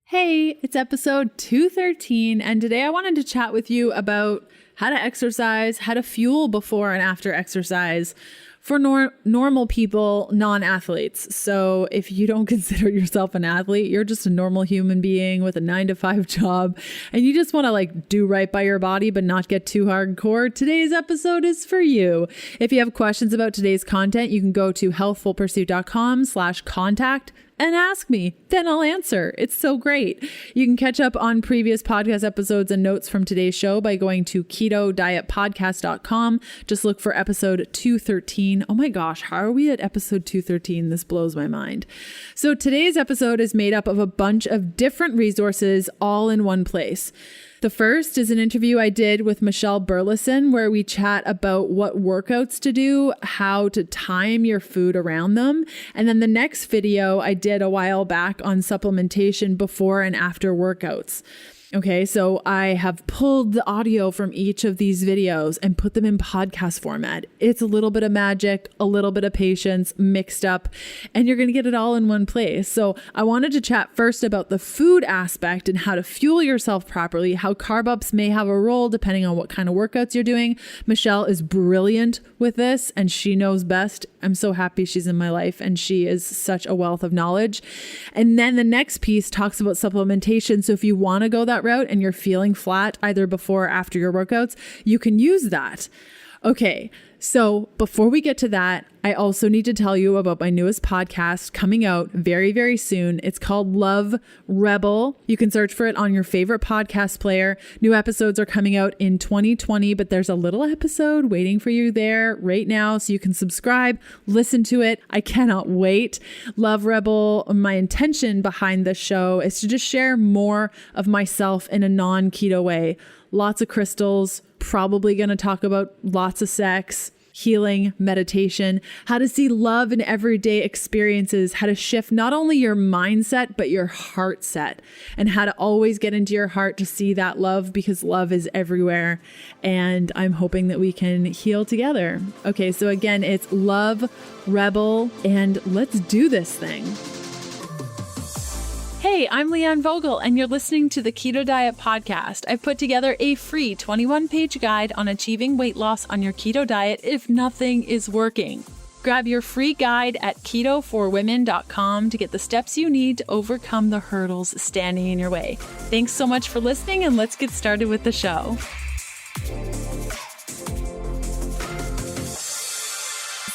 Hey, it's episode 213, and today I wanted to chat with you about how to exercise, how to fuel before and after exercise for normal people, non-athletes. So if you don't consider yourself an athlete, you're just a normal human being with a 9-to-5 job, and you just want to do right by your body but not get too hardcore, today's episode is for you. If you have questions about today's content, you can go to healthfulpursuit.com/contact and ask me, then I'll answer. It's so great. You can catch up on previous podcast episodes and notes from today's show by going to Keto Diet Podcast.com. Just look for episode 213. Oh my gosh, how are we at episode 213? This blows my mind. So today's episode is made up of a bunch of different resources all in one place. The first is an interview I did with Michelle Burleson, where we chat about what workouts to do, how to time your food around them. And then the next video I did a while back on supplementation before and after workouts. Okay, so I have pulled the audio from each of these videos and put them in podcast format. It's a little bit of magic, a little bit of patience mixed up, and you're going to get it all in one place. So I wanted to chat first about the food aspect and how to fuel yourself properly, how carb ups may have a role depending on what kind of workouts you're doing. Michelle is brilliant with this and she knows best. I'm so happy she's in my life and she is such a wealth of knowledge. And then the next piece talks about supplementation. So if you want to go that route and you're feeling flat either before or after your workouts, you can use that. Okay, so before we get to that, I also need to tell you about my newest podcast coming out very, very soon. It's called Love Rebel. You can search for it on your favorite podcast player. New episodes are coming out in 2020, but there's a little episode waiting for you there right now, so you can subscribe, listen to it. I cannot wait. Love Rebel, my intention behind this show is to just share more of myself in a non-keto way. Lots of crystals, probably going to talk about lots of sex, healing, meditation, how to see love in everyday experiences, how to shift not only your mindset, but your heart set, and how to always get into your heart to see that love, because love is everywhere. And I'm hoping that we can heal together. Okay, so again, it's Love Rebel, and let's do this thing. Hey, I'm Leanne Vogel, and you're listening to the Keto Diet Podcast. I've put together a free 21-page guide on achieving weight loss on your keto diet if nothing is working. Grab your free guide at ketoforwomen.com to get the steps you need to overcome the hurdles standing in your way. Thanks so much for listening, and let's get started with the show.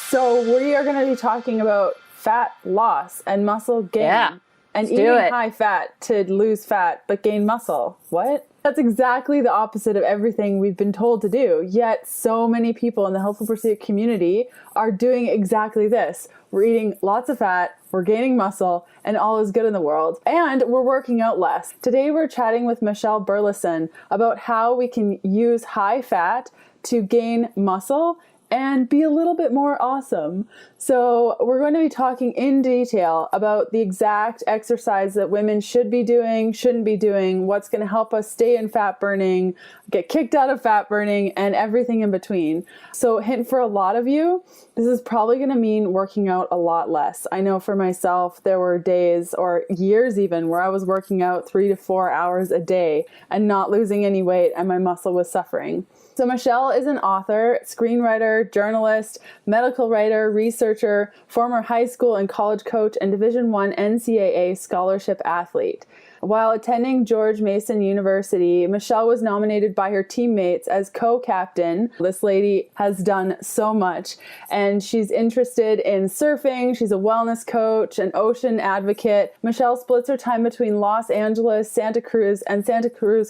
So we are going to be talking about fat loss and muscle gain. Yeah. And eating high fat to lose fat but gain muscle. What? That's exactly the opposite of everything we've been told to do. Yet so many people in the Healthful Pursuit community are doing exactly this. We're eating lots of fat, we're gaining muscle, and all is good in the world. And we're working out less. Today we're chatting with Michelle Burleson about how we can use high fat to gain muscle and be a little bit more awesome. So we're going to be talking in detail about the exact exercise that women should be doing, shouldn't be doing, what's going to help us stay in fat burning, get kicked out of fat burning, and everything in between. So hint for a lot of you, this is probably going to mean working out a lot less. I know for myself, there were days or years even where I was working out 3 to 4 hours a day and not losing any weight, and my muscle was suffering. So Michelle is an author, screenwriter, journalist, medical writer, researcher, former high school and college coach, and Division I NCAA scholarship athlete. While attending George Mason University, Michelle was nominated by her teammates as co-captain. This lady has done so much, and she's interested in surfing. She's a wellness coach, an ocean advocate. Michelle splits her time between Los Angeles, Santa Cruz,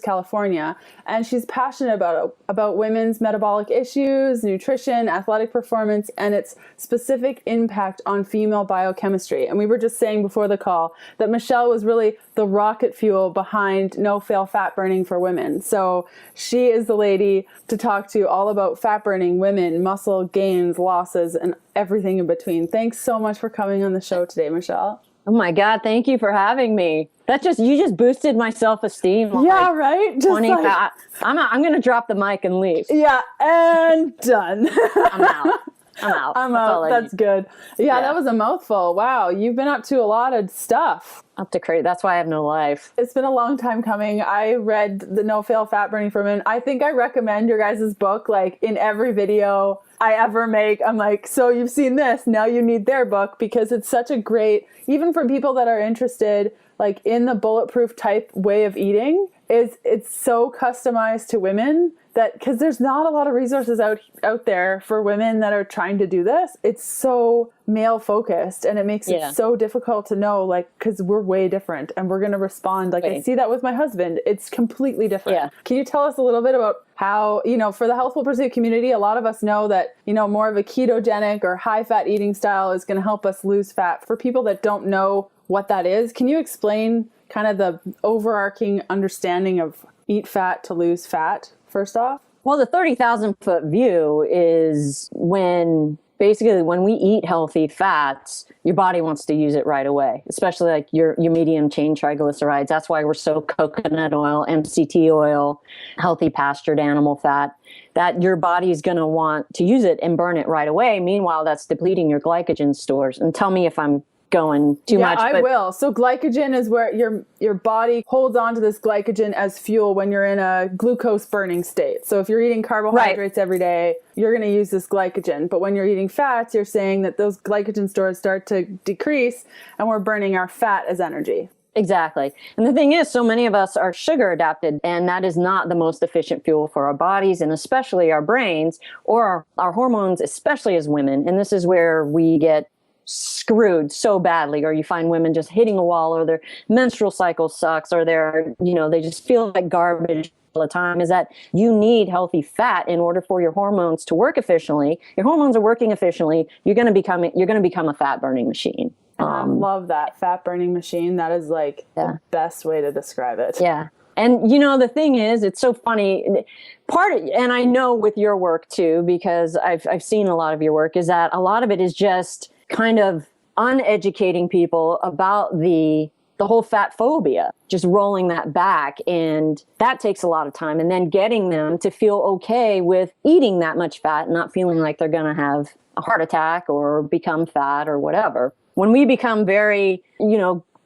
California, and she's passionate about women's metabolic issues, nutrition, athletic performance, and its specific impact on female biochemistry. And we were just saying before the call that Michelle was really the rocket fuel behind no-fail fat burning for women. So she is the lady to talk to all about fat burning, women, muscle gains, losses, and everything in between. Thanks so much for coming on the show today, Michelle. Oh my God, thank you for having me. You just boosted my self-esteem. Yeah, right? Just 20 fat. I'm going to drop the mic and leave. Yeah, and done. I'm out. I'm out. I'm out. That's good. Yeah, that was a mouthful. Wow. You've been up to a lot of stuff. Up to crazy. That's why I have no life. It's been a long time coming. I read the No Fail Fat Burning for Women. I think I recommend your guys' book, like in every video I ever make. I'm like, so you've seen this, now you need their book, because it's such a great, even for people that are interested, like in the bulletproof type way of eating, it's so customized to women that, because there's not a lot of resources out there for women that are trying to do this. It's so male focused, and it makes it so difficult to know, like, because we're way different and we're going to respond. Like, I see that with my husband. It's completely different. Yeah. Can you tell us a little bit about how, for the Healthful Pursuit community, a lot of us know that, more of a ketogenic or high fat eating style is going to help us lose fat. For people that don't know what that is, can you explain kind of the overarching understanding of eat fat to lose fat first off? Well, the 30,000 foot view is when we eat healthy fats, your body wants to use it right away, especially like your medium chain triglycerides. That's why we're so coconut oil, MCT oil, healthy pastured animal fat, that your body is going to want to use it and burn it right away. Meanwhile, that's depleting your glycogen stores. And tell me if I'm going too much. I will. So glycogen is where your body holds on to this glycogen as fuel when you're in a glucose burning state. So if you're eating carbohydrates every day, you're going to use this glycogen. But when you're eating fats, you're saying that those glycogen stores start to decrease and we're burning our fat as energy. Exactly. And the thing is, so many of us are sugar adapted, and that is not the most efficient fuel for our bodies, and especially our brains or our hormones, especially as women. And this is where we get screwed so badly, or you find women just hitting a wall, or their menstrual cycle sucks, or they just feel like garbage all the time, is that you need healthy fat in order for your hormones to work efficiently. Your hormones are working efficiently. You're going to become a fat burning machine. I love that, fat burning machine. That is like the best way to describe it. Yeah. And the thing is, it's so funny. And I know with your work too, because I've seen a lot of your work, is that a lot of it is just kind of uneducating people about the whole fat phobia, just rolling that back. And that takes a lot of time. And then getting them to feel okay with eating that much fat, not feeling like they're going to have a heart attack or become fat or whatever. When we become very,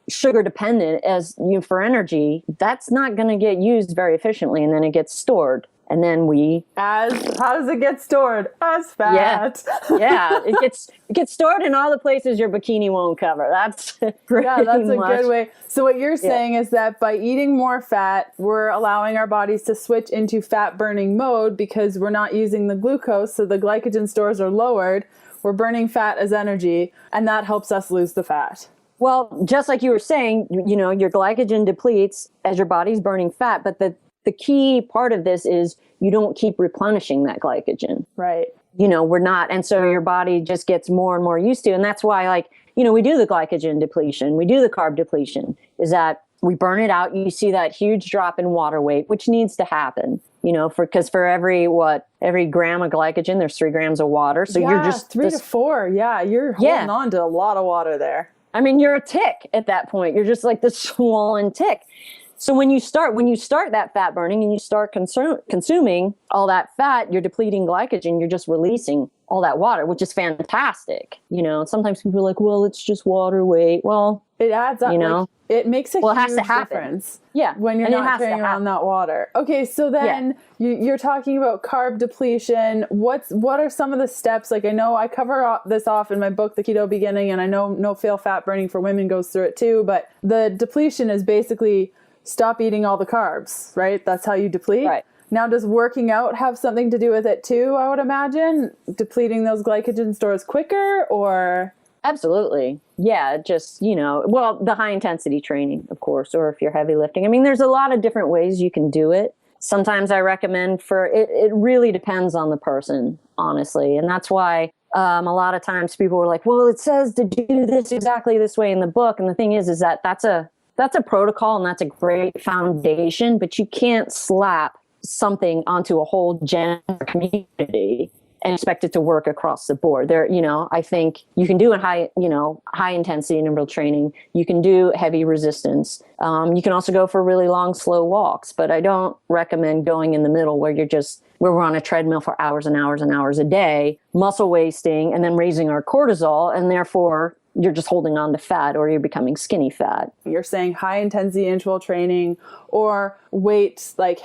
sugar dependent for energy, that's not going to get used very efficiently. And then it gets stored. And then how does it get stored? As fat. Yeah. It gets stored in all the places your bikini won't cover. That's a good way. So what you're saying is that by eating more fat, we're allowing our bodies to switch into fat burning mode because we're not using the glucose. So the glycogen stores are lowered. We're burning fat as energy, and that helps us lose the fat. Well, just like you were saying, your glycogen depletes as your body's burning fat, but the key part of this is you don't keep replenishing that glycogen. Right. We're not. And so your body just gets more and more used to. And that's why, we do the glycogen depletion. We do the carb depletion, is that we burn it out. You see that huge drop in water weight, which needs to happen, because for every gram of glycogen, there's 3 grams of water. So you're just 3 to 4. Yeah. You're holding on to a lot of water there. I mean, you're a tick at that point. You're just like this swollen tick. So when you start that fat burning and you start consuming all that fat, you're depleting glycogen. You're just releasing all that water, which is fantastic. Sometimes people are like, well, it's just water weight. Well, it adds up. It makes a huge difference. Yeah. When you're not carrying around that water. Okay. So then you're talking about carb depletion. What are some of the steps? Like, I know I cover this off in my book, The Keto Beginning, and I know No Fail Fat Burning for Women goes through it too. But the depletion is basically stop eating all the carbs, right? That's how you deplete. Right. Now, does working out have something to do with it too, I would imagine? Depleting those glycogen stores quicker, or? Absolutely. Yeah. Just, the high intensity training, of course, or if you're heavy lifting. I mean, there's a lot of different ways you can do it. Sometimes I recommend it really depends on the person, honestly. And that's why a lot of times people were like, well, it says to do this exactly this way in the book. And the thing is that that's a protocol and that's a great foundation, but you can't slap something onto a whole gender community and expect it to work across the board. There, I think you can do a high intensity interval training. You can do heavy resistance. You can also go for really long, slow walks, but I don't recommend going in the middle where we're on a treadmill for hours and hours and hours a day, muscle wasting, and then raising our cortisol. And therefore you're just holding on to fat, or you're becoming skinny fat. You're saying high intensity interval training or weights, like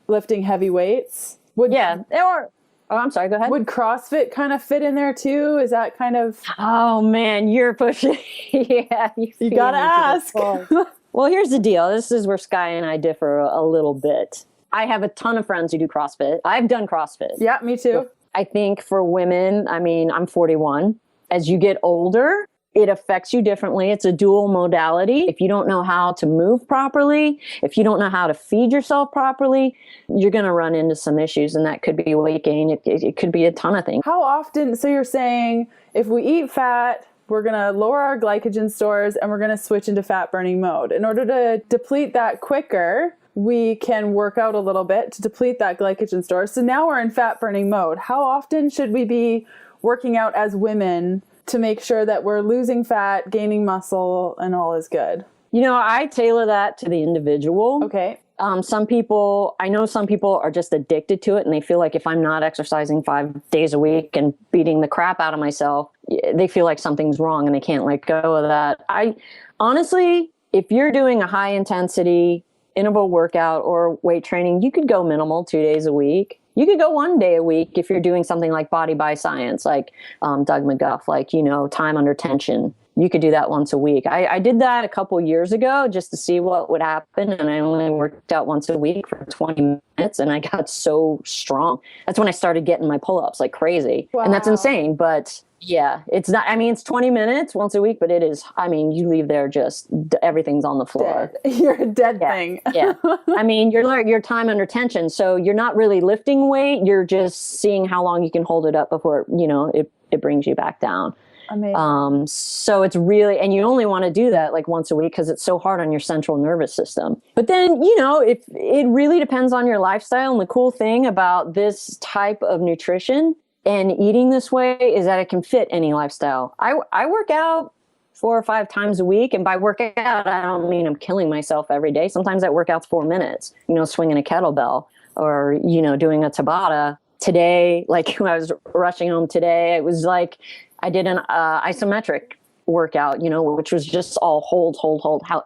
lifting heavy weights. Oh, I'm sorry, go ahead. Would CrossFit kind of fit in there too? Is that kind of... Oh man, you're pushing. Yeah. You got to ask. Well, here's the deal. This is where Sky and I differ a little bit. I have a ton of friends who do CrossFit. I've done CrossFit. Yeah, me too. I think for women, I'm 41. As you get older, it affects you differently. It's a dual modality. If you don't know how to move properly, if you don't know how to feed yourself properly, you're going to run into some issues, and that could be weight gain. It could be a ton of things. How often? So you're saying if we eat fat, we're going to lower our glycogen stores and we're going to switch into fat burning mode. In order to deplete that quicker, we can work out a little bit to deplete that glycogen store. So now we're in fat burning mode. How often should we be working out as women to make sure that we're losing fat, gaining muscle, and all is good? I tailor that to the individual. Okay. I know some people are just addicted to it, and they feel like if I'm not exercising 5 days a week and beating the crap out of myself, they feel like something's wrong and they can't let go of that. Honestly, if you're doing a high intensity interval workout or weight training, you could go minimal 2 days a week. You could go 1 day a week if you're doing something like Body by Science, like Doug McGuff, like, time under tension. You could do that once a week. I did that a couple years ago just to see what would happen. And I only worked out once a week for 20 minutes and I got so strong. That's when I started getting my pull-ups like crazy. Wow. And that's insane. But yeah, it's not, it's 20 minutes once a week, but it is, you leave there just everything's on the floor. Dead. You're a dead thing. Yeah. Your time under tension. So you're not really lifting weight. You're just seeing how long you can hold it up before, it brings you back down. Amazing. So it's really, and you only want to do that like once a week because it's so hard on your central nervous system. But then, if it really depends on your lifestyle. And the cool thing about this type of nutrition and eating this way is that it can fit any lifestyle. I work out 4 or 5 times a week. And by work out, I don't mean I'm killing myself every day. Sometimes that workout's 4 minutes, swinging a kettlebell or, doing a Tabata. Today, like when I was rushing home today, it was like I did an isometric workout, which was just all hold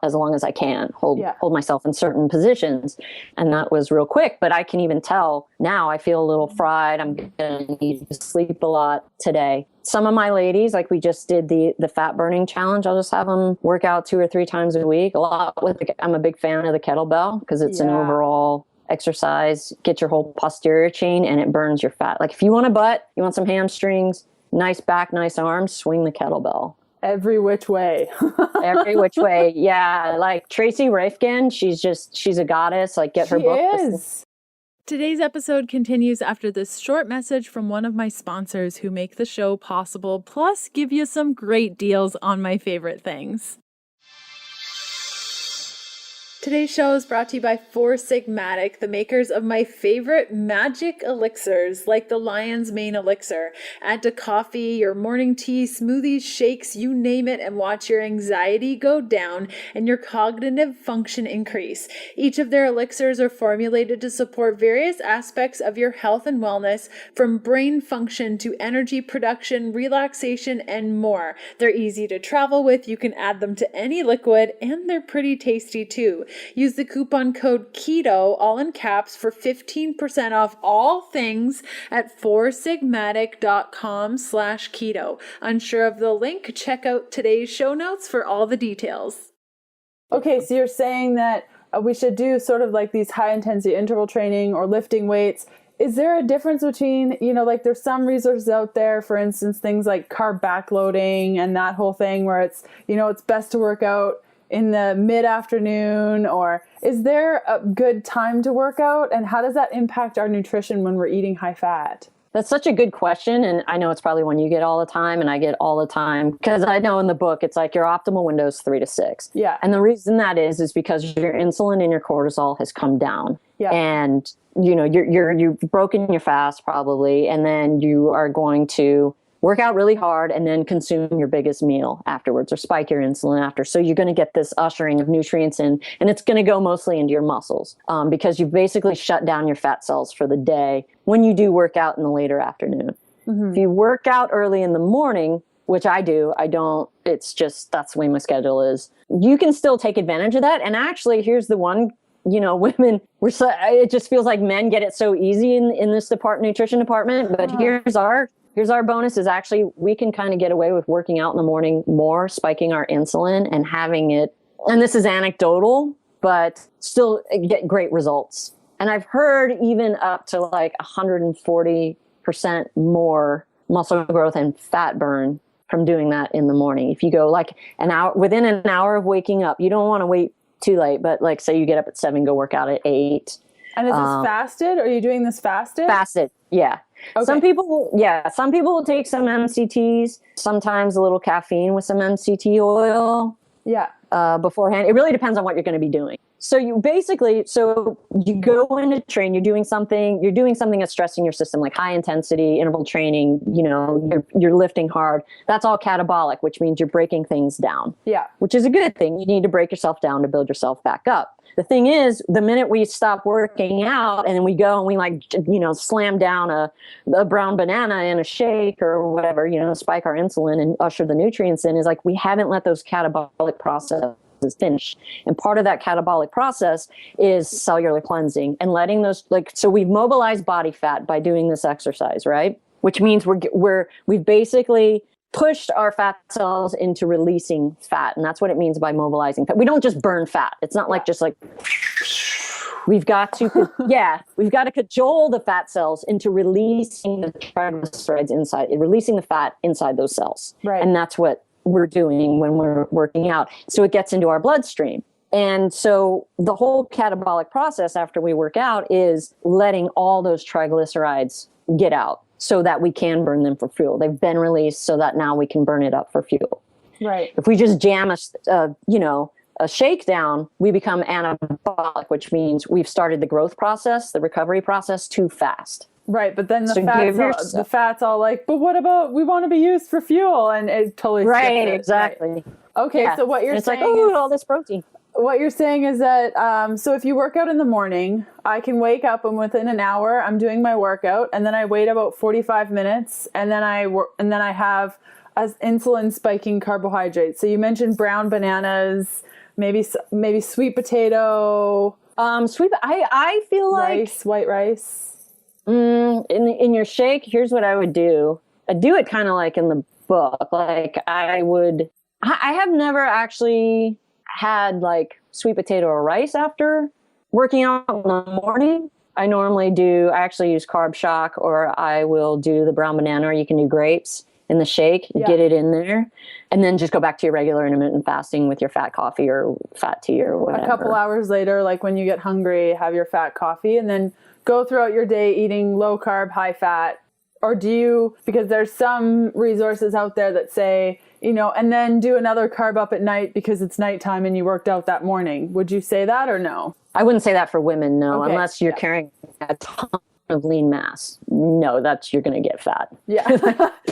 as long as I can, hold myself in certain positions. And that was real quick, but I can even tell now I feel a little fried. I'm going to need to sleep a lot today. Some of my ladies, like we just did the fat burning challenge. I'll just have them work out 2 or 3 times a week. I'm a big fan of the kettlebell because it's an overall exercise, get your whole posterior chain and it burns your fat. Like if you want a butt, you want some hamstrings, nice back, nice arms, swing the kettlebell. Every which way. Every which way. Yeah. Like Tracy Rafkin, she's a goddess. Like get her book. Is. Today's episode continues after this short message from one of my sponsors who make the show possible, plus give you some great deals on my favorite things. Today's show is brought to you by Four Sigmatic, the makers of my favorite magic elixirs, like the Lion's Mane Elixir. Add to coffee, your morning tea, smoothies, shakes, you name it, and watch your anxiety go down and your cognitive function increase. Each of their elixirs are formulated to support various aspects of your health and wellness, from brain function to energy production, relaxation, and more. They're easy to travel with, you can add them to any liquid, and they're pretty tasty too. Use the coupon code KETO, all in caps, for 15% off all things at foursigmatic.com/keto. Unsure of the link? Check out today's show notes for all the details. Okay, so you're saying that we should do sort of like these high intensity interval training or lifting weights. Is there a difference between, like there's some resources out there, for instance, things like carb backloading and that whole thing where it's, it's best to work out in the mid-afternoon, or is there a good time to work out? And how does that impact our nutrition when we're eating high fat? That's such a good question. And I know it's probably one you get all the time and I get all the time, because I know in the book, it's like your optimal window is 3 to 6. Yeah. And the reason that is because your insulin and your cortisol has come down. Yeah. And, you've broken your fast probably, and then you are going to work out really hard and then consume your biggest meal afterwards or spike your insulin after. So you're going to get this ushering of nutrients in, and it's going to go mostly into your muscles because you've basically shut down your fat cells for the day when you do work out in the later afternoon. If you work out early in the morning, which I do, it's just, that's the way my schedule is. You can still take advantage of that. And actually, here's the one, women, it just feels like men get it so easy in this nutrition department. But here's our bonus is actually we can kind of get away with working out in the morning more, spiking our insulin and having it. And this is anecdotal, but still get great results. And I've heard even up to like 140% more muscle growth and fat burn from doing that in the morning. If you go like an hour, within an hour of waking up, you don't want to wait too late, but like say you get up at 7, go work out at 8. And is this fasted? Are you doing this fasted? Fasted, yeah. Okay. Some people will take some MCTs, sometimes a little caffeine with some MCT oil. Yeah. Beforehand. It really depends on what you're going to be doing. So you go in to train, you're doing something that's stressing your system, like high intensity interval training, you're lifting hard. That's all catabolic, which means you're breaking things down. Yeah. Which is a good thing. You need to break yourself down to build yourself back up. The thing is, the minute we stop working out and then we go and we slam down a brown banana in a shake or whatever, spike our insulin and usher the nutrients in, is like we haven't let those catabolic processes finish. And part of that catabolic process is cellular cleansing and letting those, so we've mobilized body fat by doing this exercise, right? Which means we've basically pushed our fat cells into releasing fat. And that's what it means by mobilizing fat. We don't just burn fat. It's not we've got to cajole the fat cells into releasing the triglycerides releasing the fat inside those cells. Right. And that's what we're doing when we're working out. So it gets into our bloodstream. And so the whole catabolic process after we work out is letting all those triglycerides get out so that we can burn them for fuel. They've been released so that now we can burn it up for fuel. Right. If we just jam a shake down, we become anabolic, which means we've started the growth process, the recovery process too fast. Right, but then the fat's all like, but what about, we want to be used for fuel, and it totally right, exactly. Right. Okay, yeah. So what you're saying is all this protein. What you're saying is that, so if you work out in the morning, I can wake up and within an hour I'm doing my workout, and then I wait about 45 minutes, and then I have insulin spiking carbohydrates. So you mentioned brown bananas, maybe sweet potato, I feel like white rice. In your shake, here's what I would do. I do it kind of like in the book. Like I have never actually had like sweet potato or rice after working out in the morning. I actually use Carb Shock, or I will do the brown banana, or you can do grapes in the shake, get it in there, and then just go back to your regular intermittent fasting with your fat coffee or fat tea or whatever. A couple hours later, like when you get hungry, have your fat coffee, and then go throughout your day eating low carb, high fat. Or do you, because there's some resources out there that say, and then do another carb up at night because it's nighttime and you worked out that morning. Would you say that or no? I wouldn't say that for women, no, unless you're carrying a ton of lean mass. No, you're going to get fat. Yeah.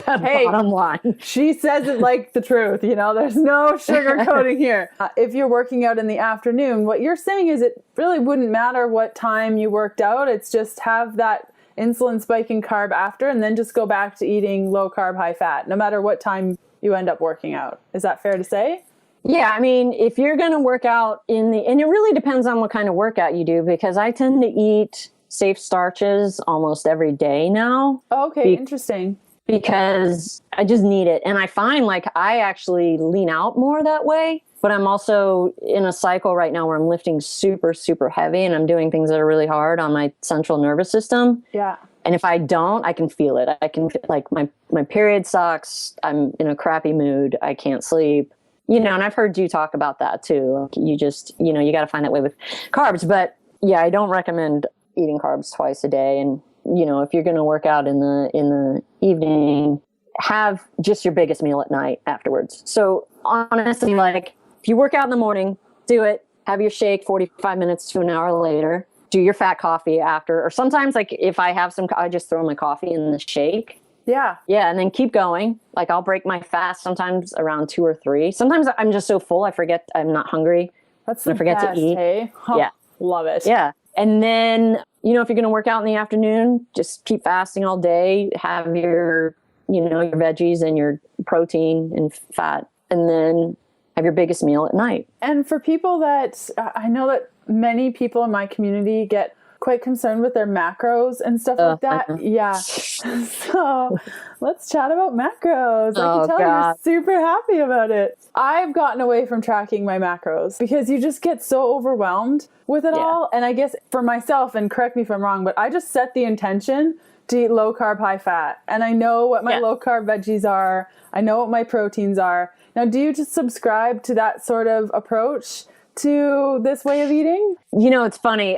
Hey, bottom line. She says it like the truth, there's no sugarcoating here. If you're working out in the afternoon, what you're saying is it really wouldn't matter what time you worked out. It's just have that insulin spiking carb after, and then just go back to eating low carb, high fat, no matter what time you end up working out. Is that fair to say? Yeah, I mean, if you're going to work out and it really depends on what kind of workout you do, because I tend to eat safe starches almost every day now. Oh, okay, interesting. Because I just need it. And I find like I actually lean out more that way, but I'm also in a cycle right now where I'm lifting super, super heavy and I'm doing things that are really hard on my central nervous system. Yeah. And if I don't, I can feel it. I can feel like my period sucks. I'm in a crappy mood. I can't sleep. And I've heard you talk about that too. Like you just, you got to find that way with carbs. But yeah, I don't recommend eating carbs twice a day. And, if you're going to work out in the evening, have just your biggest meal at night afterwards. So honestly, like if you work out in the morning, do it, have your shake 45 minutes to an hour later, do your fat coffee after, or sometimes like if I have I just throw my coffee in the shake. Yeah. Yeah. And then keep going. Like I'll break my fast sometimes around 2 or 3. Sometimes I'm just so full. I forget I'm not hungry. That's the I forget best, to eat. Hey? Oh, yeah. Love it. Yeah. And then, if you're going to work out in the afternoon, just keep fasting all day, have your, your veggies and your protein and fat, and then have your biggest meal at night. And for people that, I know that many people in my community get quite concerned with their macros and stuff like that. Yeah. So let's chat about macros. I can tell you're super happy about it. I've gotten away from tracking my macros because you just get so overwhelmed with it all. And I guess for myself, and correct me if I'm wrong, but I just set the intention to eat low carb, high fat. And I know what my low carb veggies are. I know what my proteins are. Now, do you just subscribe to that sort of approach to this way of eating? It's funny.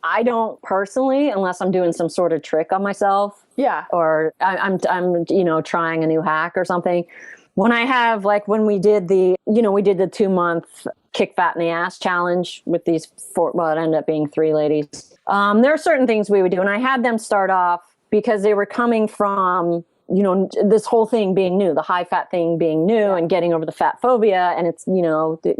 I don't personally, unless I'm doing some sort of trick on myself. Yeah. Or I'm trying a new hack or something. When I have, like when we did the 2-month kick fat in the ass challenge with these it ended up being 3 ladies. There are certain things we would do. And I had them start off because they were coming from, this whole thing being new, the high fat thing being new and getting over the fat phobia. And it's,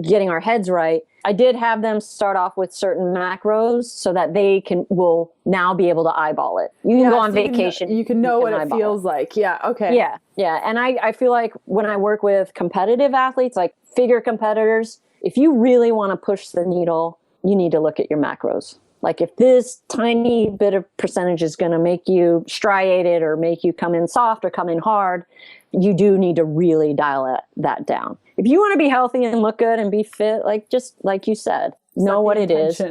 getting our heads right. I did have them start off with certain macros so that they will now be able to eyeball it. You can go on vacation. You can know what it feels like. Yeah. Okay. Yeah. Yeah. And I feel like when I work with competitive athletes, like figure competitors, if you really want to push the needle, you need to look at your macros. Like if this tiny bit of percentage is going to make you striated or make you come in soft or come in hard, you do need to really dial that down. If you want to be healthy and look good and be fit, just like you said, know what it is.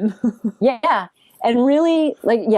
Yeah. And really,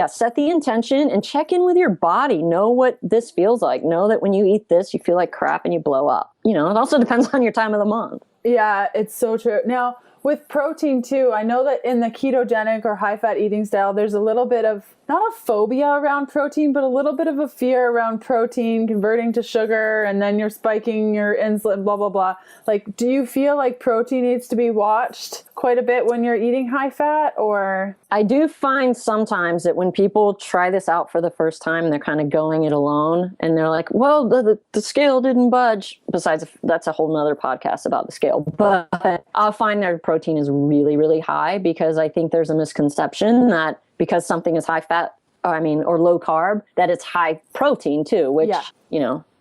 set the intention and check in with your body. Know what this feels like. Know that when you eat this, you feel like crap and you blow up. It also depends on your time of the month. Yeah, it's so true. Now, with protein too, I know that in the ketogenic or high fat eating style, there's a little bit of, not a phobia around protein, but a little bit of a fear around protein converting to sugar, and then you're spiking your insulin, blah, blah, blah. Like, do you feel like protein needs to be watched quite a bit when you're eating high fat, or? I do find sometimes that when people try this out for the first time, they're kind of going it alone and they're like, well, the scale didn't budge. Besides, that's a whole nother podcast about the scale. But I'll find their protein is really, really high because I think there's a misconception that because something is high fat, or low carb, that it's high protein too, which,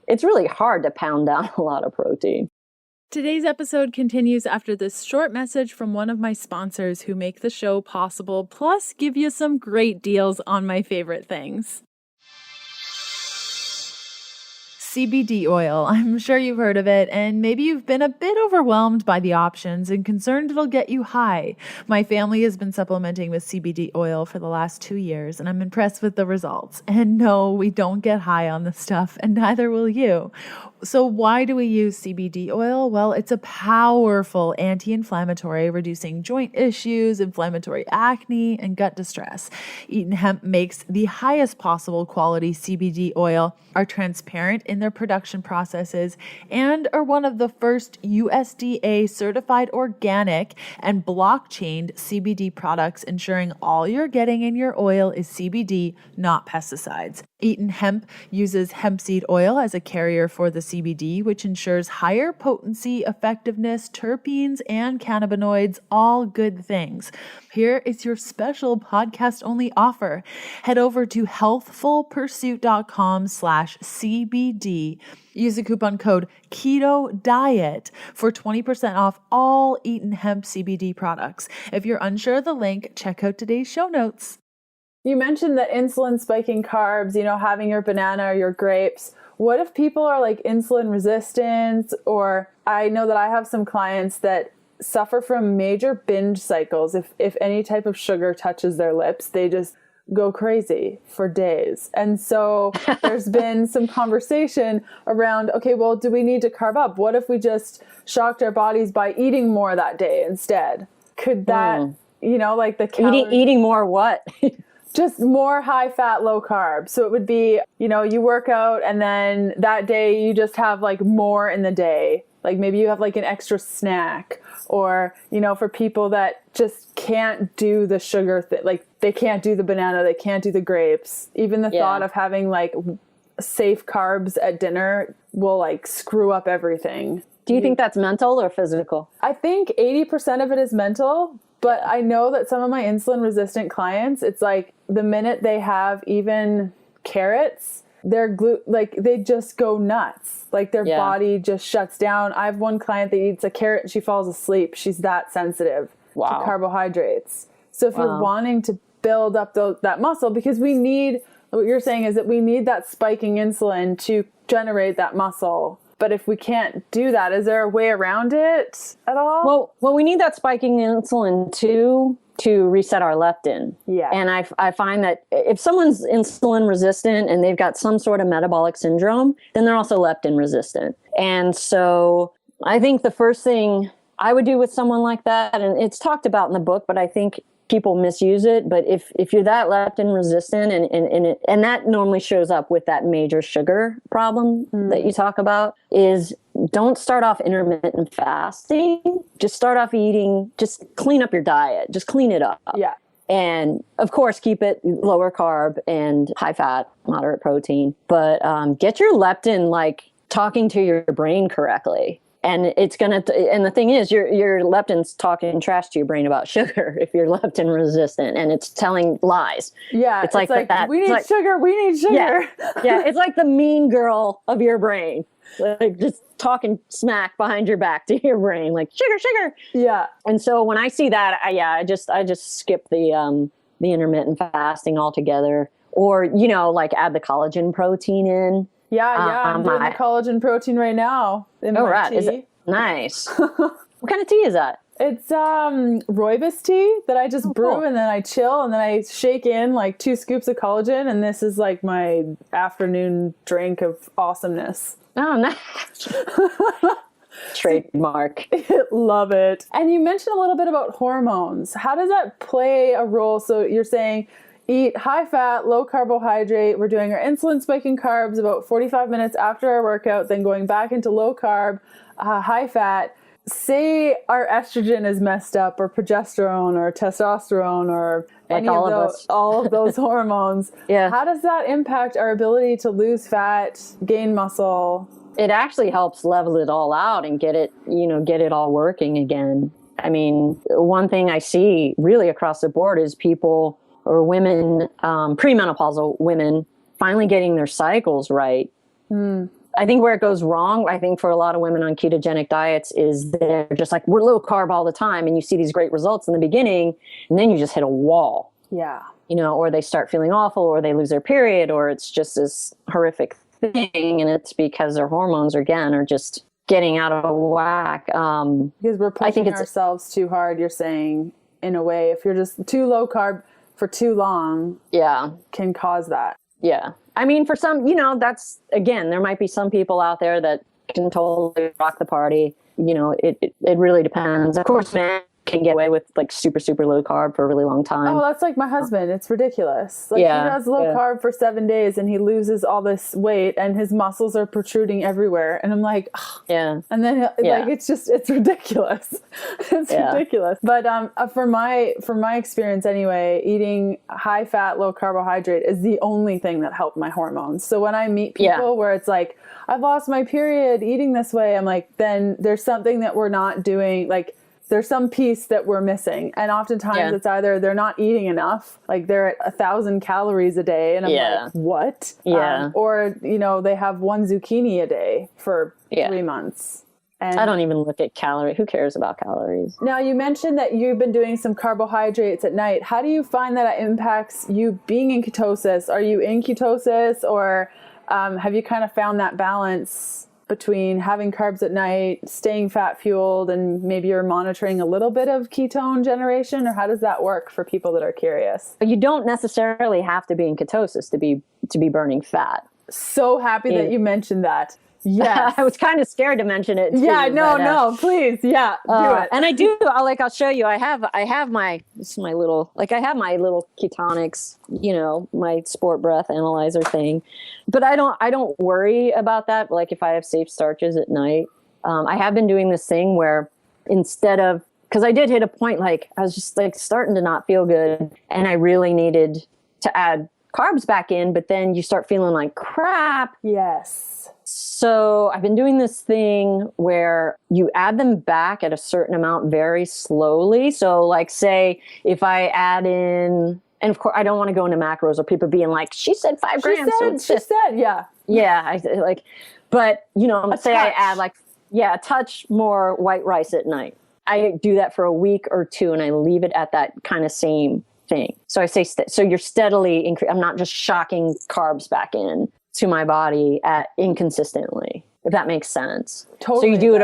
it's really hard to pound down a lot of protein. Today's episode continues after this short message from one of my sponsors who make the show possible, plus give you some great deals on my favorite things. CBD oil. I'm sure you've heard of it, and maybe you've been a bit overwhelmed by the options and concerned it'll get you high. My family has been supplementing with CBD oil for the last 2 years, and I'm impressed with the results. And no, we don't get high on this stuff, and neither will you. So why do we use CBD oil? Well, it's a powerful anti-inflammatory, reducing joint issues, inflammatory acne, and gut distress. Eaton Hemp makes the highest possible quality CBD oil, are transparent in their production processes, and are one of the first USDA certified organic and blockchained CBD products, ensuring all you're getting in your oil is CBD, not pesticides. Eaton Hemp uses hemp seed oil as a carrier for the CBD, which ensures higher potency, effectiveness, terpenes, and cannabinoids, all good things. Here is your special podcast-only offer. Head over to healthfulpursuit.com/CBD. Use the coupon code Keto Diet for 20% off all Eaton Hemp CBD products. If you're unsure of the link, check out today's show notes. You mentioned that insulin spiking carbs, having your banana or your grapes. What if people are like insulin resistant? Or I know that I have some clients that suffer from major binge cycles. If any type of sugar touches their lips, they just go crazy for days. And so there's been some conversation around, okay, well, do we need to carb up? What if we just shocked our bodies by eating more that day instead? Could that, like the calories... Eating more what? Just more high fat, low carb. So it would be, you work out and then that day you just have like more in the day. Like maybe you have like an extra snack, or, you know, for people that just can't do the sugar like they can't do the banana, they can't do the grapes. Even the thought of having like safe carbs at dinner will like screw up everything. Do you think that's mental or physical? I think 80% of it is mental, but I know that some of my insulin resistant clients, it's like the minute they have even carrots, they're like they just go nuts. Like their body just shuts down. I have one client that eats a carrot and she falls asleep. She's that sensitive to carbohydrates. So if you're wanting to build up that muscle, because we need, what you're saying is that we need that spiking insulin to generate that muscle. But if we can't do that, is there a way around it at all? Well, we need that spiking insulin to reset our leptin. Yeah. And I find that if someone's insulin resistant and they've got some sort of metabolic syndrome, then they're also leptin resistant. And so I think the first thing I would do with someone like that, and it's talked about in the book, but I think people misuse it. But if you're that leptin resistant and that normally shows up with that major sugar problem that you talk about, is don't start off intermittent fasting. Just start off eating, just clean up your diet, just clean it up. Yeah. And of course, keep it lower carb and high fat, moderate protein, but get your leptin like talking to your brain correctly. And it's going to, and the thing is, your leptin's talking trash to your brain about sugar if you're leptin resistant, and it's telling lies. Yeah. It's like that. We need sugar. We need sugar. Yeah. It's like the mean girl of your brain, like just talking smack behind your back to your brain, like sugar. Yeah. And so when I see that, I just skip the intermittent fasting altogether, or, you know, like add the collagen protein in. Yeah, I'm doing the collagen protein right now in my tea. Is it? Nice. What kind of tea is that? It's rooibos tea that I just brew and then I chill and then I shake in like 2 scoops of collagen, and this is like my afternoon drink of awesomeness. Oh, nice. Trademark. Love it. And you mentioned a little bit about hormones. How does that play a role? So you're saying eat high fat, low carbohydrate. We're doing our insulin spiking carbs about 45 minutes after our workout, then going back into low carb, high fat. Say our estrogen is messed up, or progesterone or testosterone, or like any of those, all of those hormones. Yeah. How does that impact our ability to lose fat, gain muscle? It actually helps level it all out and get it all working again. I mean, one thing I see really across the board is people or women, premenopausal women, finally getting their cycles right. I think where it goes wrong, I think for a lot of women on ketogenic diets, is they're just like, we're low carb all the time. And you see these great results in the beginning, and then you just hit a wall. Yeah. You know, or they start feeling awful, or they lose their period, or it's just this horrific thing. And it's because their hormones, again, are just getting out of whack. Because we're pushing ourselves too hard, you're saying, in a way. If you're just too low carb for too long, can cause that. Yeah. I mean, for some, you know, that's, again, there might be some people out there that can totally rock the party. You know, it really depends. Of course, men can get away with like super, super low carb for a really long time. Oh, that's like my husband. It's ridiculous. Like he does low carb for 7 days and he loses all this weight and his muscles are protruding everywhere. And I'm like, and then like, it's ridiculous. It's ridiculous. But for my experience anyway, eating high fat, low carbohydrate is the only thing that helped my hormones. So when I meet people where it's like, I've lost my period eating this way, I'm like, then there's something that we're not doing. Like, there's some piece that we're missing. And oftentimes it's either they're not eating enough, like they're at 1,000 calories a day. And I'm like, what? Or, you know, they have 1 zucchini a day for 3 months. And I don't even look at calories. Who cares about calories? Now, you mentioned that you've been doing some carbohydrates at night. How do you find that it impacts you being in ketosis? Are you in ketosis, or have you kind of found that balance between having carbs at night, staying fat fueled, and maybe you're monitoring a little bit of ketone generation? Or how does that work for people that are curious? You don't necessarily have to be in ketosis to be burning fat. So happy that you mentioned that. Yes. I was kind of scared to mention it too. Yeah, no, please. Yeah, do it. And I do, I'll show you, I have my little ketonics, you know, my sport breath analyzer thing. But I don't worry about that. Like if I have safe starches at night, I have been doing this thing where instead of, because I did hit a point, like I was just like starting to not feel good and I really needed to add carbs back in, but then you start feeling like crap. Yes. So I've been doing this thing where you add them back at a certain amount very slowly. So like say if I add in, and of course I don't want to go into macros or people being like, she said 5 grams. She said, yeah. Yeah. I like, but you know, let's say I add like, a touch more white rice at night. I do that for a week or 2 and I leave it at that kind of same thing. So I say, so you're steadily I'm not just shocking carbs back in to my body inconsistently, if that makes sense. Totally. So you do it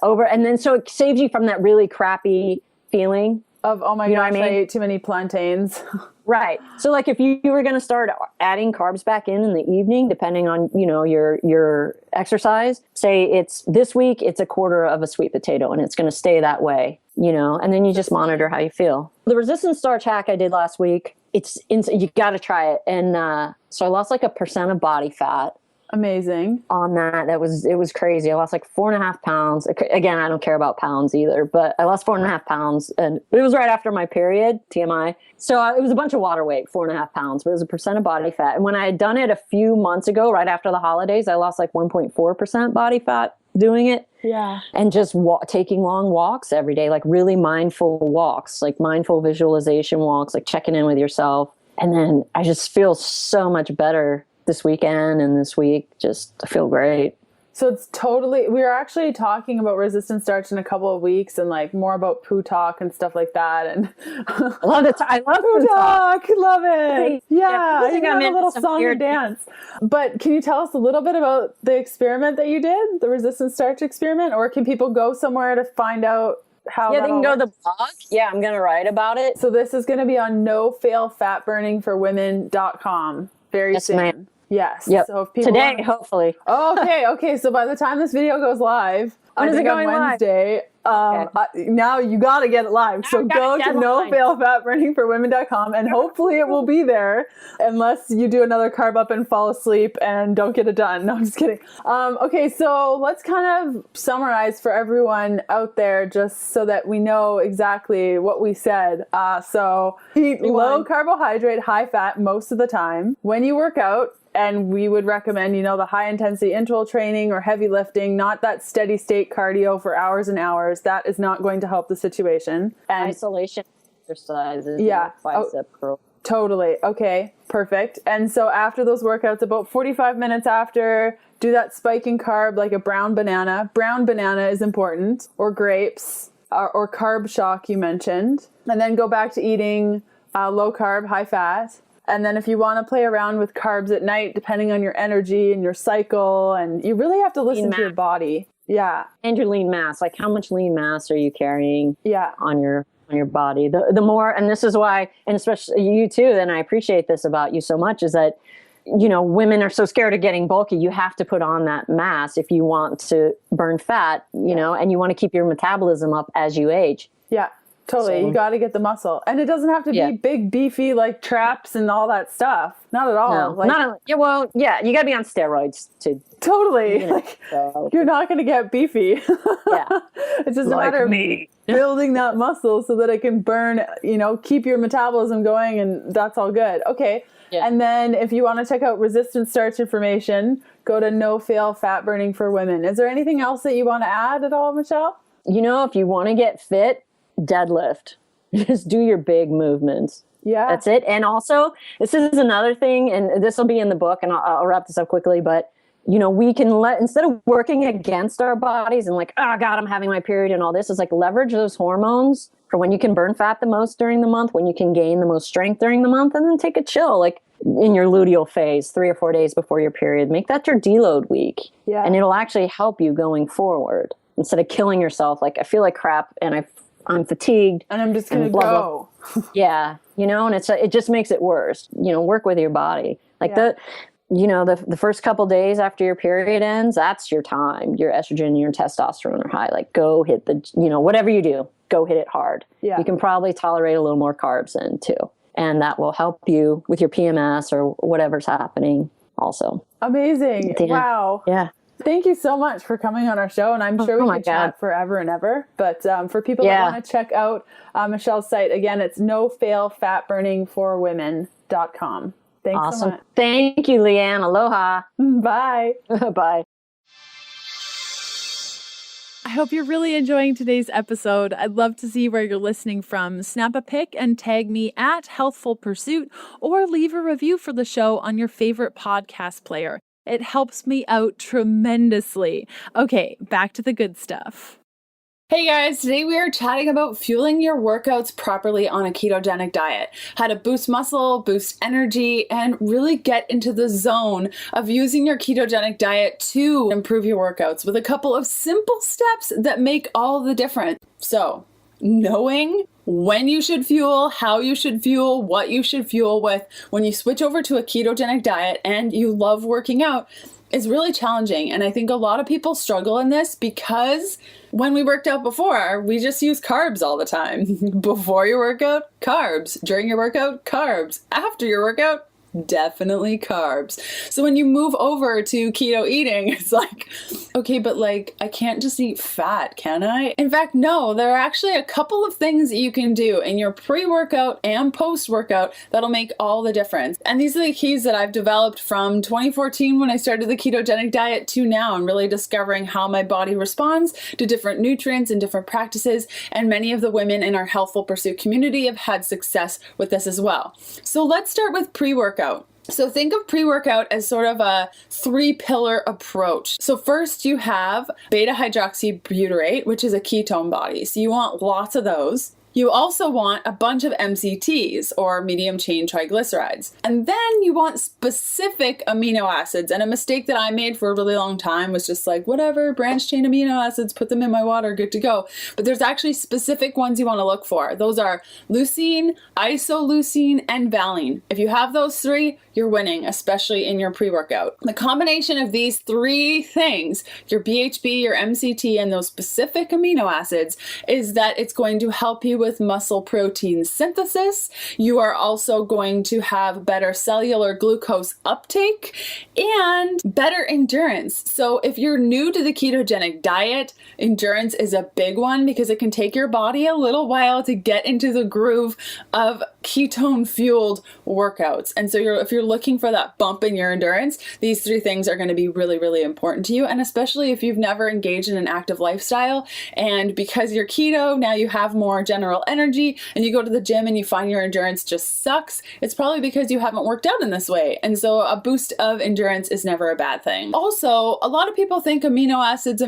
over, and then so it saves you from that really crappy feeling of, oh my gosh, I ate too many plantains. Right. So like if you were going to start adding carbs back in the evening, depending on, you know, your exercise, say it's this week, it's a quarter of a sweet potato and it's going to stay that way, you know, and then you just monitor how you feel. The resistance starch hack I did last week, you got to try it. And so I lost like 1% of body fat. Amazing. On that. It was crazy. I lost like 4.5 pounds. Again, I don't care about pounds either, but I lost 4.5 pounds and it was right after my period, TMI. So it was a bunch of water weight, 4.5 pounds, but it was 1% of body fat. And when I had done it a few months ago, right after the holidays, I lost like 1.4% body fat doing it. Yeah. And just taking long walks every day, like really mindful walks, like mindful visualization walks, like checking in with yourself. And then I just feel so much better this weekend and this week. Just I feel great. So it's totally, we were actually talking about resistant starch in a couple of weeks and like more about poo talk and stuff like that. And I love it. I love poo talk. Love it. Yeah. I think I a little song and dance. But can you tell us a little bit about the experiment that you did, the resistant starch experiment, or can people go somewhere to find out how? Yeah, they can go to the blog. Yeah, I'm going to write about it. So this is going to be on nofailfatburningforwomen.com very soon. Ma'am. Yes. Yep. So if people today, hopefully. Okay. So by the time this video goes live, when is it going on Wednesday, now you got to get it live. So go to nofailfatburningforwomen.com and hopefully it will be there unless you do another carb up and fall asleep and don't get it done. No, I'm just kidding. Okay. So let's kind of summarize for everyone out there just so that we know exactly what we said. So eat low carbohydrate, high fat most of the time. When you work out, and we would recommend, you know, the high intensity interval training or heavy lifting, not that steady state cardio for hours and hours. That is not going to help the situation. And isolation exercises. Yeah. Bicep curl. Totally. Okay. Perfect. And so after those workouts, about 45 minutes after, do that spiking carb like a brown banana. Brown banana is important, or grapes, or carb shock you mentioned. And then go back to eating low carb, high fat. And then if you want to play around with carbs at night, depending on your energy and your cycle, and you really have to listen to your body. Yeah. And your lean mass, like how much lean mass are you carrying on your body? The more, and this is why, and especially you too, and I appreciate this about you so much, is that, you know, women are so scared of getting bulky. You have to put on that mass if you want to burn fat, you know, and you want to keep your metabolism up as you age. Yeah. Totally. So, you got to get the muscle. And it doesn't have to be big, beefy, like traps and all that stuff. Not at all. No, you got to be on steroids to. Totally. You know, you're not going to get beefy. Yeah. It's just a matter of building that muscle so that it can burn, you know, keep your metabolism going, and that's all good. Okay. Yeah. And then if you want to check out resistant starch information, go to No Fail Fat Burning for Women. Is there anything else that you want to add at all, Michelle? You know, if you want to get fit, deadlift. Just do your big movements. Yeah. That's it. And also, this is another thing, and this will be in the book, and I'll wrap this up quickly, but, you know, we can instead of working against our bodies and like, oh God, I'm having my period and all this, is like leverage those hormones for when you can burn fat the most during the month, when you can gain the most strength during the month, and then take a chill, like in your luteal phase, 3 or 4 days before your period. Make that your deload week. Yeah. And it'll actually help you going forward instead of killing yourself. Like, I feel like crap and I'm fatigued and I'm just going to go. Yeah. You know, and it just makes it worse. You know, work with your body. Like the first couple days after your period ends, that's your time. Your estrogen and your testosterone are high. Like, go hit whatever you do, go hit it hard. Yeah. You can probably tolerate a little more carbs in too. And that will help you with your PMS or whatever's happening also. Amazing. Wow. Yeah. Thank you so much for coming on our show. And I'm sure we could chat forever and ever. But for people that want to check out Michelle's site, again, it's nofailfatburningforwomen.com. Thanks so much. Thank you, Leanne. Aloha. Bye. Bye. I hope you're really enjoying today's episode. I'd love to see where you're listening from. Snap a pic and tag me at Healthful Pursuit or leave a review for the show on your favorite podcast player. It helps me out tremendously. Okay, back to the good stuff. Hey guys, today we are chatting about fueling your workouts properly on a ketogenic diet, how to boost muscle, boost energy, and really get into the zone of using your ketogenic diet to improve your workouts with a couple of simple steps that make all the difference. So, knowing when you should fuel, how you should fuel, what you should fuel with when you switch over to a ketogenic diet and you love working out is really challenging. And I think a lot of people struggle in this because when we worked out before, we just use carbs all the time. Before your workout, carbs. During your workout, carbs. After your workout, definitely carbs. So when you move over to keto eating, it's like, okay, but like, I can't just eat fat, can I? In fact, no, there are actually a couple of things that you can do in your pre-workout and post-workout that'll make all the difference. And these are the keys that I've developed from 2014 when I started the ketogenic diet to now, and really discovering how my body responds to different nutrients and different practices. And many of the women in our Healthful Pursuit community have had success with this as well. So let's start with pre-workout. So think of pre-workout as sort of a 3-pillar approach. So first you have beta hydroxybutyrate, which is a ketone body. So you want lots of those. You also want a bunch of MCTs, or medium chain triglycerides. And then you want specific amino acids. And a mistake that I made for a really long time was just like, whatever, branched chain amino acids, put them in my water, good to go. But there's actually specific ones you want to look for. Those are leucine, isoleucine, and valine. If you have those three, you're winning, especially in your pre-workout. The combination of these three things, your BHB, your MCT, and those specific amino acids, is that it's going to help you with muscle protein synthesis. You are also going to have better cellular glucose uptake and better endurance. So if you're new to the ketogenic diet, endurance is a big one because it can take your body a little while to get into the groove of ketone-fueled workouts. And so if you're looking for that bump in your endurance, these three things are going to be really, really important to you. And especially if you've never engaged in an active lifestyle, and because you're keto, now you have more general energy, and you go to the gym and you find your endurance just sucks, it's probably because you haven't worked out in this way. And so a boost of endurance is never a bad thing. Also, a lot of people think amino acids,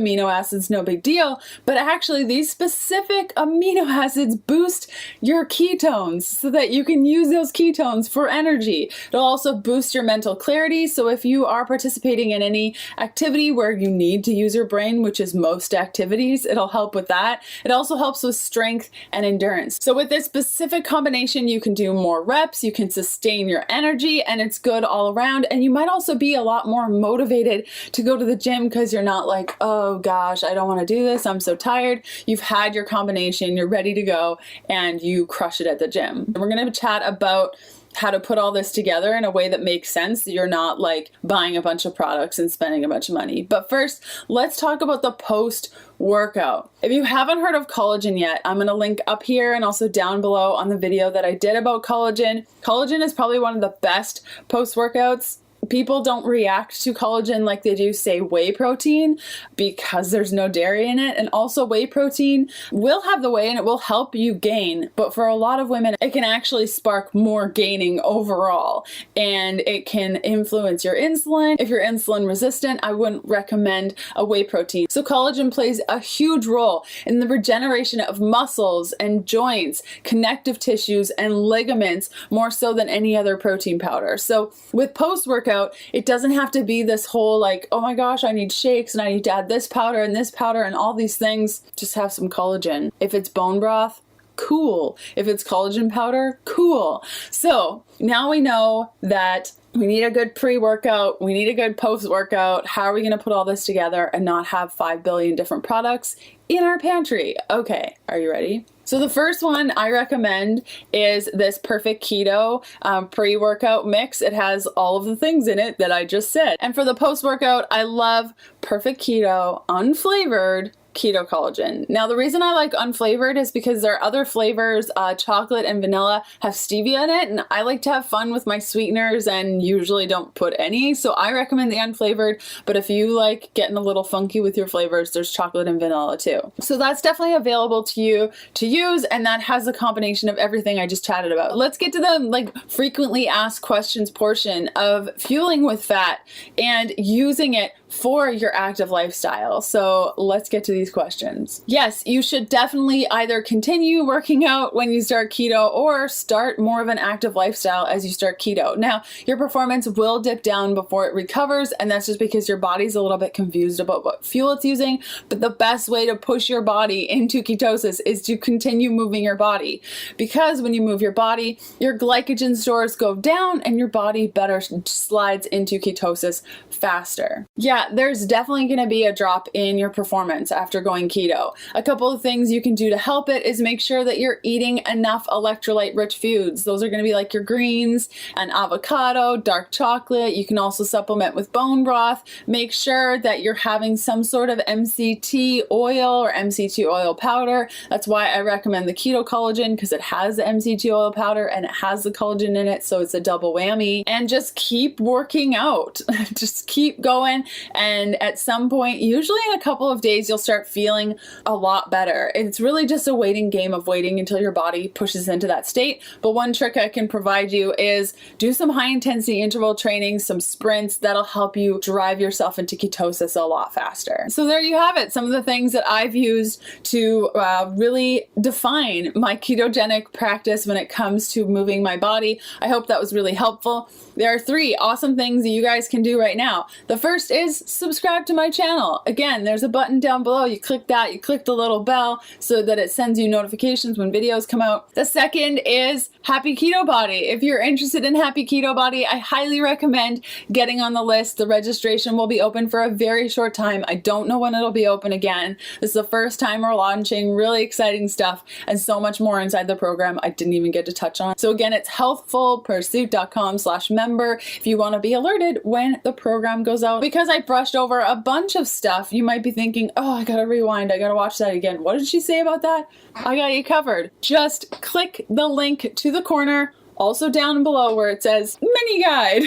no big deal, but actually these specific amino acids boost your ketones so that you can use those ketones for energy. It'll also boost your mental clarity. So if you are participating in any activity where you need to use your brain, which is most activities, it'll help with that. It also helps with strength and endurance. So with this specific combination, you can do more reps, you can sustain your energy, and it's good all around. And you might also be a lot more motivated to go to the gym because you're not like, oh gosh, I don't want to do this, I'm so tired. You've had your combination, you're ready to go, and you crush it at the gym. And we're going to chat about how to put all this together in a way that makes sense. You're not like buying a bunch of products and spending a bunch of money. But first, let's talk about the post-workout. If you haven't heard of collagen yet, I'm going to link up here and also down below on the video that I did about collagen. Collagen is probably one of the best post-workouts. People don't react to collagen like they do, say, whey protein because there's no dairy in it. And also whey protein will have the whey and it will help you gain. But for a lot of women, it can actually spark more gaining overall. And it can influence your insulin. If you're insulin resistant, I wouldn't recommend a whey protein. So collagen plays a huge role in the regeneration of muscles and joints, connective tissues, and ligaments more so than any other protein powder. So with post-workout, it doesn't have to be this whole like, oh my gosh, I need shakes and I need to add this powder and all these things. Just have some collagen. If it's bone broth, cool. If it's collagen powder, cool. So now we know that we need a good pre-workout, we need a good post-workout. How are we going to put all this together and not have 5 billion different products in our pantry? Okay, are you ready? So the first one I recommend is this Perfect Keto pre-workout mix. It has all of the things in it that I just said. And for the post-workout, I love Perfect Keto unflavored keto collagen. Now, the reason I like unflavored is because there are other flavors, chocolate and vanilla have stevia in it, and I like to have fun with my sweeteners and usually don't put any, so I recommend the unflavored. But if you like getting a little funky with your flavors, there's chocolate and vanilla too. So that's definitely available to you to use, and that has a combination of everything I just chatted about. Let's get to the frequently asked questions portion of fueling with fat and using it for your active lifestyle. So let's get to these questions. Yes, you should definitely either continue working out when you start keto or start more of an active lifestyle as you start keto. Now, your performance will dip down before it recovers, and that's just because your body's a little bit confused about what fuel it's using. But the best way to push your body into ketosis is to continue moving your body, because when you move your body, your glycogen stores go down and your body better slides into ketosis faster. Yeah, there's definitely going to be a drop in your performance after going keto. A couple of things you can do to help it is make sure that you're eating enough electrolyte-rich foods. Those are going to be like your greens and avocado, dark chocolate. You can also supplement with bone broth. Make sure that you're having some sort of MCT oil or MCT oil powder. That's why I recommend the keto collagen, because it has the MCT oil powder and it has the collagen in it, so it's a double whammy. And just keep working out. Just keep going. And at some point, usually in a couple of days, you'll start feeling a lot better. It's really just a waiting game of waiting until your body pushes into that state. But one trick I can provide you is do some high intensity interval training, some sprints. That'll help you drive yourself into ketosis a lot faster. So there you have it. Some of the things that I've used to really define my ketogenic practice when it comes to moving my body. I hope that was really helpful. There are 3 awesome things that you guys can do right now. The first is subscribe to my channel. Again, there's a button down below. You click that, you click the little bell so that it sends you notifications when videos come out. The second is Happy Keto Body. If you're interested in Happy Keto Body, I highly recommend getting on the list. The registration will be open for a very short time. I don't know when it'll be open again. This is the first time we're launching really exciting stuff and so much more inside the program I didn't even get to touch on. So again, it's healthfulpursuit.com/member if you want to be alerted when the program goes out. Because I brushed over a bunch of stuff, you might be thinking, oh, I gotta rewind, I gotta watch that again. What did she say about that? I got you covered. Just click the link to the corner, also down below where it says mini guide.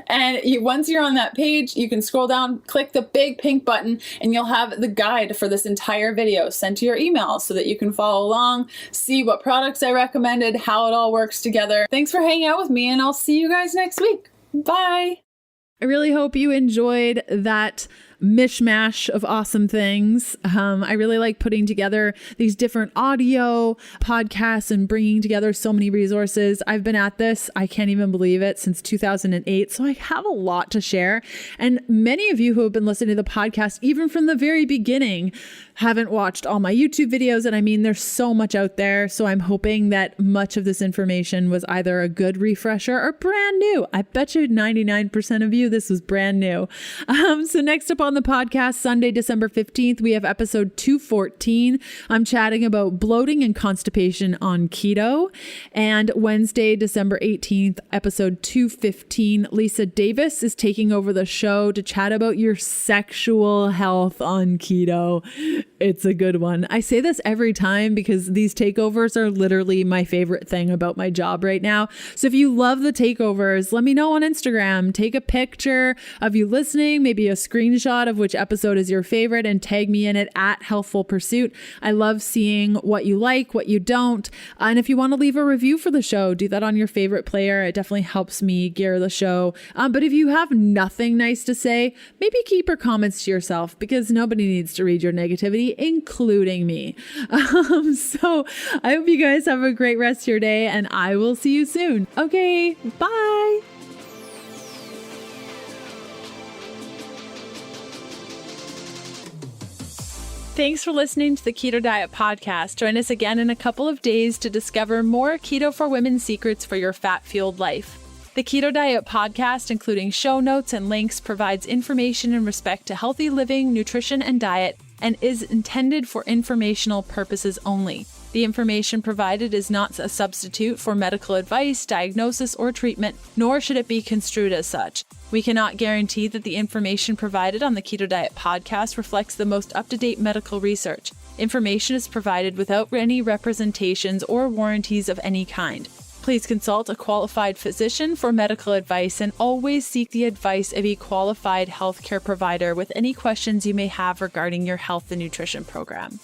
And once you're on that page, you can scroll down, click the big pink button, and you'll have the guide for this entire video sent to your email so that you can follow along, see what products I recommended, how it all works together. Thanks for hanging out with me, and I'll see you guys next week. Bye. I really hope you enjoyed that mishmash of awesome things. I really like putting together these different audio podcasts and bringing together so many resources. I've been at this, I can't even believe it, since 2008. So I have a lot to share. And many of you who have been listening to the podcast, even from the very beginning, haven't watched all my YouTube videos. And I mean, there's so much out there. So I'm hoping that much of this information was either a good refresher or brand new. I bet you 99% of you, this was brand new. So next up on the podcast, Sunday, December 15th, we have episode 214. I'm chatting about bloating and constipation on keto. And Wednesday, December 18th, episode 215, Lisa Davis is taking over the show to chat about your sexual health on keto. It's a good one. I say this every time because these takeovers are literally my favorite thing about my job right now. So if you love the takeovers, let me know on Instagram. Take a picture of you listening, maybe a screenshot of which episode is your favorite, and tag me in it at Healthful Pursuit. I love seeing what you like, what you don't. And if you want to leave a review for the show, do that on your favorite player. It definitely helps me gear the show. But if you have nothing nice to say, maybe keep your comments to yourself, because nobody needs to read your negativity, including me. So I hope you guys have a great rest of your day, and I will see you soon. Okay, bye. Thanks for listening to the Keto Diet Podcast. Join us again in a couple of days to discover more Keto for Women secrets for your fat-fueled life. The Keto Diet Podcast, including show notes and links, provides information in respect to healthy living, nutrition, and diet, and is intended for informational purposes only. The information provided is not a substitute for medical advice, diagnosis, or treatment, nor should it be construed as such. We cannot guarantee that the information provided on the Keto Diet Podcast reflects the most up-to-date medical research. Information is provided without any representations or warranties of any kind. Please consult a qualified physician for medical advice and always seek the advice of a qualified healthcare provider with any questions you may have regarding your health and nutrition program.